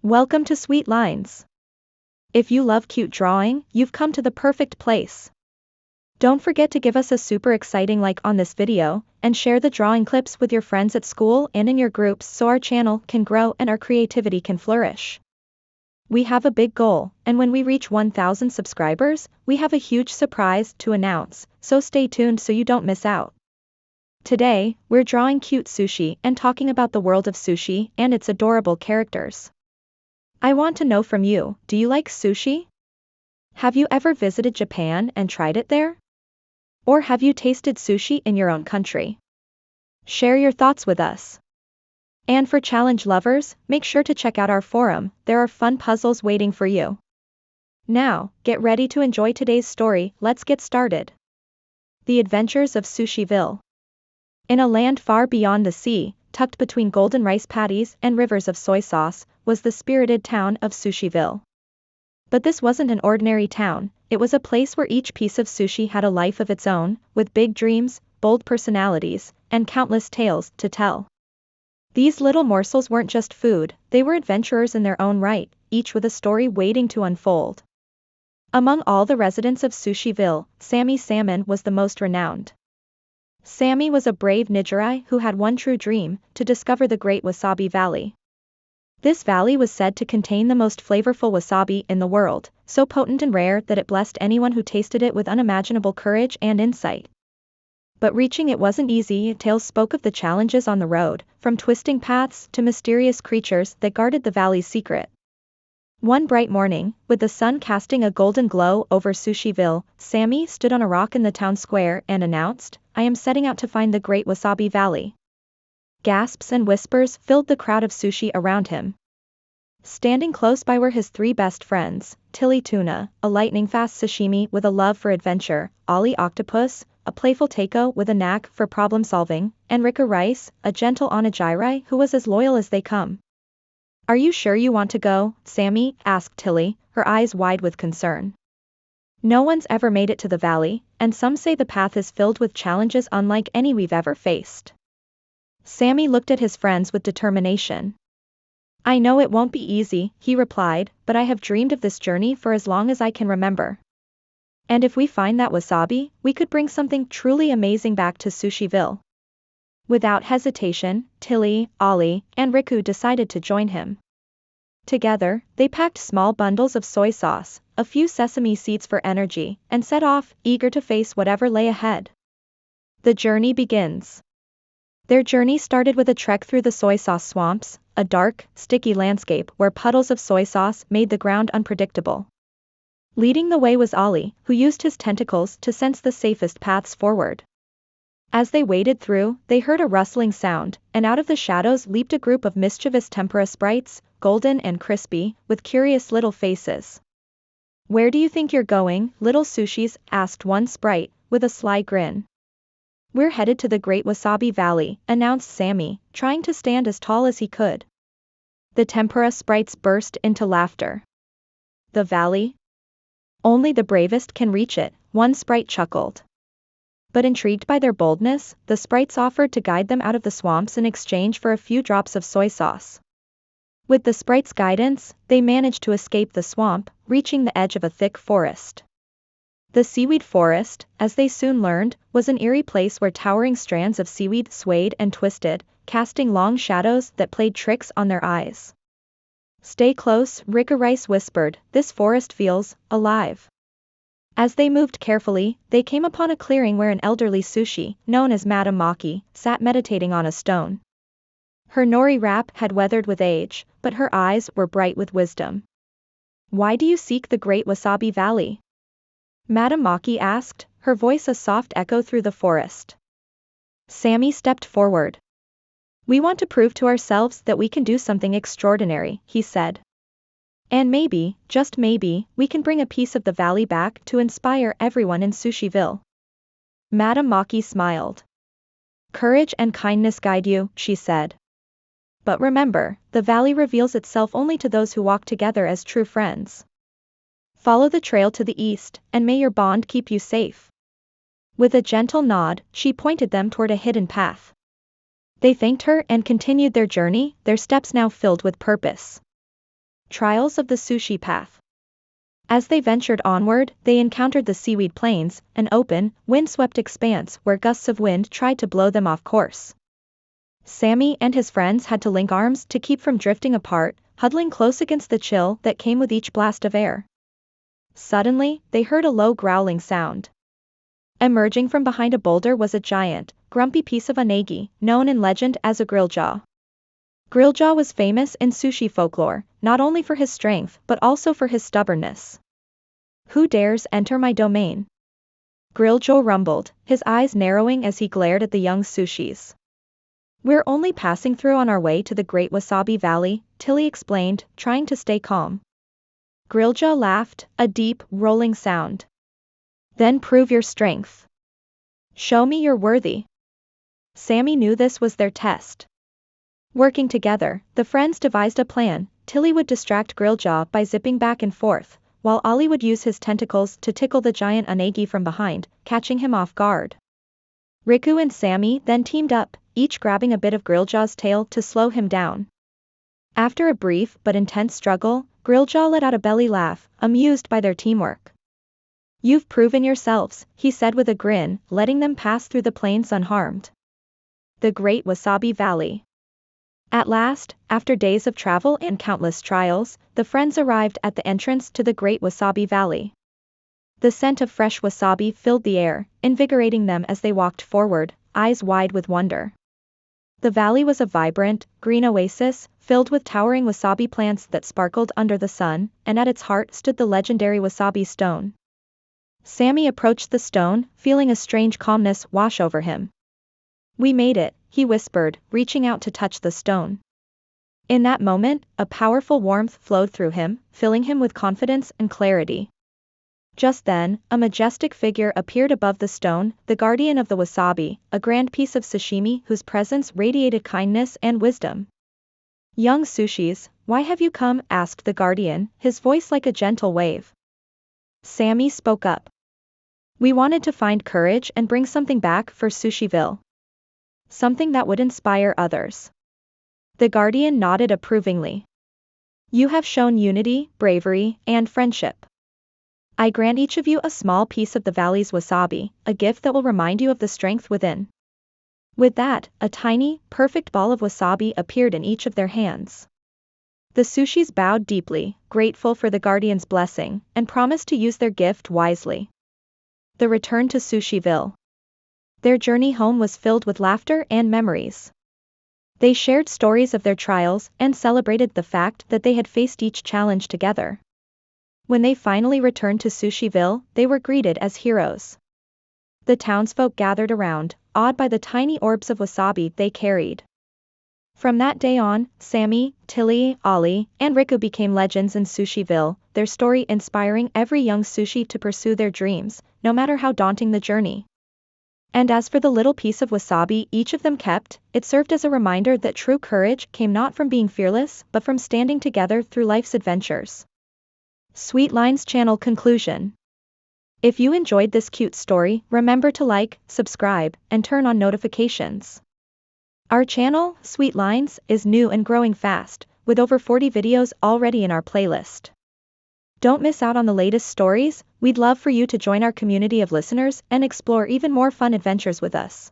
Welcome to Sweet Lines. If you love cute drawing, you've come to the perfect place. Don't forget to give us a super exciting like on this video, and share the drawing clips with your friends at school and in your groups so our channel can grow and our creativity can flourish. We have a big goal, and when we reach 1,000 subscribers, we have a huge surprise to announce, so stay tuned so you don't miss out. Today, we're drawing cute sushi and talking about the world of sushi and its adorable characters. I want to know from you, do you like sushi? Have you ever visited Japan and tried it there? Or have you tasted sushi in your own country? Share your thoughts with us. And for challenge lovers, make sure to check out our forum, there are fun puzzles waiting for you. Now, get ready to enjoy today's story, let's get started. The Adventures of Sushiville. In a land far beyond the sea, tucked between golden rice patties and rivers of soy sauce, was the spirited town of Sushiville. But this wasn't an ordinary town, it was a place where each piece of sushi had a life of its own, with big dreams, bold personalities, and countless tales to tell. These little morsels weren't just food, they were adventurers in their own right, each with a story waiting to unfold. Among all the residents of Sushiville, Sammy Salmon was the most renowned. Sammy was a brave Nijirai who had one true dream, to discover the Great Wasabi Valley. This valley was said to contain the most flavorful wasabi in the world, so potent and rare that it blessed anyone who tasted it with unimaginable courage and insight. But reaching it wasn't easy, tales spoke of the challenges on the road, from twisting paths to mysterious creatures that guarded the valley's secret. One bright morning, with the sun casting a golden glow over Sushiville, Sammy stood on a rock in the town square and announced, "I am setting out to find the Great Wasabi Valley." Gasps and whispers filled the crowd of sushi around him. Standing close by were his three best friends, Tilly Tuna, a lightning-fast sashimi with a love for adventure, Ollie Octopus, a playful taiko with a knack for problem-solving, and Rika Rice, a gentle onigiri who was as loyal as they come. "Are you sure you want to go?" Sammy asked Tilly, her eyes wide with concern. "No one's ever made it to the valley, and some say the path is filled with challenges unlike any we've ever faced." Sammy looked at his friends with determination. "I know it won't be easy," he replied, "but I have dreamed of this journey for as long as I can remember. And if we find that wasabi, we could bring something truly amazing back to Sushiville." Without hesitation, Tilly, Ollie, and Riku decided to join him. Together, they packed small bundles of soy sauce, a few sesame seeds for energy, and set off, eager to face whatever lay ahead. The journey begins. Their journey started with a trek through the soy sauce swamps, a dark, sticky landscape where puddles of soy sauce made the ground unpredictable. Leading the way was Ollie, who used his tentacles to sense the safest paths forward. As they waded through, they heard a rustling sound, and out of the shadows leaped a group of mischievous tempura sprites, golden and crispy, with curious little faces. "Where do you think you're going, little sushis?" asked one sprite, with a sly grin. "We're headed to the Great Wasabi Valley," announced Sammy, trying to stand as tall as he could. The tempura sprites burst into laughter. "The valley? Only the bravest can reach it," one sprite chuckled. But intrigued by their boldness, the sprites offered to guide them out of the swamps in exchange for a few drops of soy sauce. With the sprites' guidance, they managed to escape the swamp, reaching the edge of a thick forest. The seaweed forest, as they soon learned, was an eerie place where towering strands of seaweed swayed and twisted, casting long shadows that played tricks on their eyes. "Stay close," Rika Rice whispered, "this forest feels alive." As they moved carefully, they came upon a clearing where an elderly sushi, known as Madame Maki, sat meditating on a stone. Her nori wrap had weathered with age, but her eyes were bright with wisdom. "Why do you seek the Great Wasabi Valley?" Madame Maki asked, her voice a soft echo through the forest. Sammy stepped forward. "We want to prove to ourselves that we can do something extraordinary," he said. "And maybe, just maybe, we can bring a piece of the valley back to inspire everyone in Sushiville." Madame Maki smiled. "Courage and kindness guide you," she said. "But remember, the valley reveals itself only to those who walk together as true friends. Follow the trail to the east, and may your bond keep you safe." With a gentle nod, she pointed them toward a hidden path. They thanked her and continued their journey, their steps now filled with purpose. Trials of the Sushi Path. As they ventured onward, they encountered the seaweed plains, an open, wind-swept expanse where gusts of wind tried to blow them off course. Sammy and his friends had to link arms to keep from drifting apart, huddling close against the chill that came with each blast of air. Suddenly, they heard a low growling sound. Emerging from behind a boulder was a giant, grumpy piece of unagi, known in legend as a grilljaw. Grilljaw was famous in sushi folklore, not only for his strength but also for his stubbornness. "Who dares enter my domain?" Grilljaw rumbled, his eyes narrowing as he glared at the young sushis. "We're only passing through on our way to the Great Wasabi Valley," Tilly explained, trying to stay calm. Grilljaw laughed, a deep, rolling sound. "Then prove your strength. Show me you're worthy." Sammy knew this was their test. Working together, the friends devised a plan. Tilly would distract Grilljaw by zipping back and forth, while Ollie would use his tentacles to tickle the giant unagi from behind, catching him off guard. Riku and Sammy then teamed up, each grabbing a bit of Grilljaw's tail to slow him down. After a brief but intense struggle, Grilljaw let out a belly laugh, amused by their teamwork. "You've proven yourselves," he said with a grin, letting them pass through the plains unharmed. The Great Wasabi Valley. At last, after days of travel and countless trials, the friends arrived at the entrance to the Great Wasabi Valley. The scent of fresh wasabi filled the air, invigorating them as they walked forward, eyes wide with wonder. The valley was a vibrant, green oasis, filled with towering wasabi plants that sparkled under the sun, and at its heart stood the legendary wasabi stone. Sammy approached the stone, feeling a strange calmness wash over him. "We made it," he whispered, reaching out to touch the stone. In that moment, a powerful warmth flowed through him, filling him with confidence and clarity. Just then, a majestic figure appeared above the stone, the guardian of the wasabi, a grand piece of sashimi whose presence radiated kindness and wisdom. "Young sushis, why have you come?" asked the guardian, his voice like a gentle wave. Sammy spoke up. "We wanted to find courage and bring something back for Sushiville. Something that would inspire others." The guardian nodded approvingly. "You have shown unity, bravery, and friendship. I grant each of you a small piece of the valley's wasabi, a gift that will remind you of the strength within." With that, a tiny, perfect ball of wasabi appeared in each of their hands. The sushis bowed deeply, grateful for the guardian's blessing, and promised to use their gift wisely. The return to Sushiville. Their journey home was filled with laughter and memories. They shared stories of their trials and celebrated the fact that they had faced each challenge together. When they finally returned to Sushiville, they were greeted as heroes. The townsfolk gathered around, awed by the tiny orbs of wasabi they carried. From that day on, Sammy, Tilly, Ollie, and Riku became legends in Sushiville, their story inspiring every young sushi to pursue their dreams, no matter how daunting the journey. And as for the little piece of wasabi each of them kept, it served as a reminder that true courage came not from being fearless but from standing together through life's adventures. Sweet Lines Channel Conclusion. If you enjoyed this cute story, remember to like, subscribe, and turn on notifications. Our channel, Sweet Lines, is new and growing fast, with over 40 videos already in our playlist. Don't miss out on the latest stories. We'd love for you to join our community of listeners and explore even more fun adventures with us.